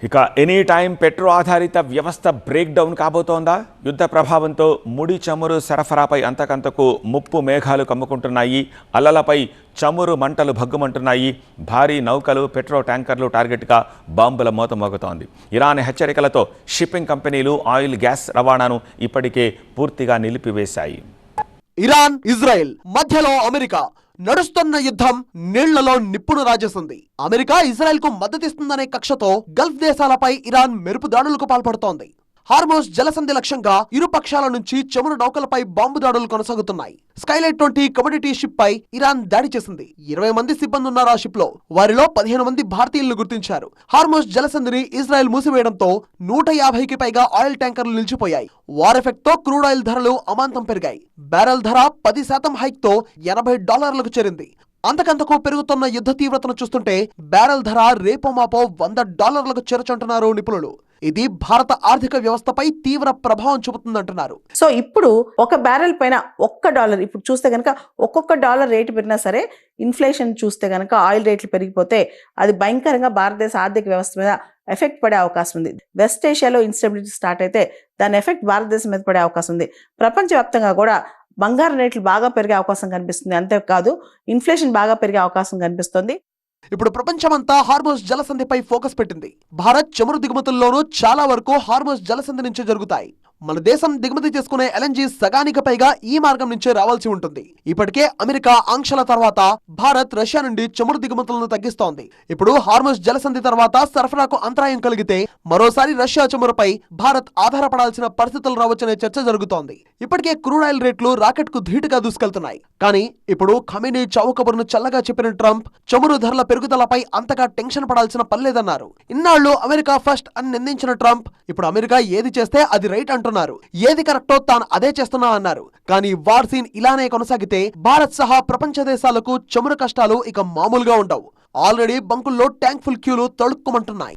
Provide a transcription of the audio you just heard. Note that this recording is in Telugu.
ఇక ఎనీ టైం పెట్రో ఆధారిత వ్యవస్థ బ్రేక్ డౌన్ కాబోతోందా? యుద్ధ ప్రభావంతో ముడి చమురు సరఫరాపై అంతకంతకు ముప్పు మేఘాలు కమ్ముకుంటున్నాయి. అల్లలపై చమురు మంటలు భగ్గుమంటున్నాయి. భారీ నౌకలు, పెట్రో ట్యాంకర్లు టార్గెట్గా బాంబుల మోత మోగుతోంది. ఇరాన్ హెచ్చరికలతో షిప్పింగ్ కంపెనీలు ఆయిల్, గ్యాస్ రవాణాను ఇప్పటికే పూర్తిగా నిలిపివేశాయి. ఇరాన్, ఇజ్రాయెల్ మధ్యలో అమెరికా నడుస్తున్న యుద్ధం నీళ్లలో నిప్పును రాజేసింది. అమెరికా ఇజ్రాయెల్ కు మద్దతిస్తుందనే కక్షతో గల్ఫ్ దేశాలపై ఇరాన్ మెరుపు దాడులకు పాల్పడుతోంది. హార్మోజ్ జలసంధి లక్ష్యంగా ఇరు పక్షాల నుంచి చమురు నౌకలపై బాంబు దాడులు కొనసాగుతున్నాయి. స్కైలైట్ 20 కమోడిటీ షిప్ పై ఇరాన్ దాడి చేసింది. 20 మంది సిబ్బంది ఉన్నారు ఆ షిప్ లో. వారిలో 15 మంది భారతీయులను గుర్తించారు. హార్మోజ్ జలసంధిని ఇజ్రాయెల్ మూసివేయడంతో 150కి పైగా ఆయిల్ ట్యాంకర్లు నిలిచిపోయాయి. వార్ ఎఫెక్ట్ తో క్రూడ్ ఆయిల్ ధరలు అమాంతం పెరిగాయి. బ్యారెల్ ధర 10% హైక్ తో $80లకు చేరింది. అంతకంతకు పెరుగుతున్న యుద్ధ తీవ్రతను చూస్తుంటే బ్యారెల్ ధర రేపో మాపో $100లకు చేరచుంటున్నారు నిపుణులు. ఇది భారత ఆర్థిక వ్యవస్థపై తీవ్ర ప్రభావం చూపుతుందంటున్నారు. సో ఇప్పుడు ఒక బ్యారెల్ పైన $1 ఇప్పుడు చూస్తే కనుక ఒక్కొక్క డాలర్ రేటు పెరిగినా సరే, ఇన్ఫ్లేషన్ చూస్తే కనుక ఆయిల్ రేట్లు పెరిగిపోతే అది భయంకరంగా భారతదేశ ఆర్థిక వ్యవస్థ మీద ఎఫెక్ట్ పడే అవకాశం ఉంది. వెస్ట్ ఏషియాలో ఇన్స్టెబిలిటీ స్టార్ట్ అయితే దాని ఎఫెక్ట్ భారతదేశం మీద పడే అవకాశం ఉంది. ప్రపంచవ్యాప్తంగా కూడా బంగారం రేట్లు బాగా పెరిగే అవకాశం కనిపిస్తుంది. అంతేకాదు ఇన్ఫ్లేషన్ బాగా పెరిగే అవకాశం కనిపిస్తుంది. ఇప్పుడు ప్రపంచమంతా హార్మోజ్ జలసంధిపై ఫోకస్ పెట్టింది. భారత్ చమురు దిగుమతుల్లోనూ చాలా వరకు హార్మోజ్ జలసంధి నుంచే జరుగుతాయి. మన దేశం దిగుమతి చేసుకునే ఎల్ఎన్జీ సగానికి పైగా ఈ మార్గం నుంచే రావాల్సి ఉంటుంది. ఇప్పటికే అమెరికా ఆంక్షల తర్వాత భారత్ రష్యా నుండి చమురు దిగుమతులను తగ్గిస్తోంది. ఇప్పుడు హార్మోజ్ జలసంధి తర్వాత సరఫరాకు అంతరాయం కలిగితే మరోసారి రష్యా చమురుపై భారత్ ఆధారపడాల్సిన పరిస్థితులు రావచ్చనే చర్చ జరుగుతోంది. ఇప్పటికే క్రూడ్ ఆయిల్ రేట్లు రాకెట్ కు ధీటుగా దూసుకెళ్తున్నాయి. కానీ ఇప్పుడు ఖమేనీ చావు కబుర్ను చల్లగా చెప్పిన ట్రంప్ చమురు ధరల పెరుగుదలపై అంతగా టెన్షన్ పడాల్సిన పనిలేదన్నారు. ఇన్నాళ్లు అమెరికా ఫస్ట్ అని నిందించిన ట్రంప్ ఇప్పుడు అమెరికా ఏది చేస్తే అది రైట్ అంటున్నారు. ఏది కరెక్టో తాను అదే చేస్తున్నా అన్నారు. కానీ వార్ సీన్ ఇలానే కొనసాగితే భారత్ సహా ప్రపంచ దేశాలకు చమురు కష్టాలు ఇక మామూలుగా ఉండవు. ఆల్రెడీ బంకుల్లో ట్యాంక్ ఫుల్ క్యూలు తడుక్కుమంటున్నాయి.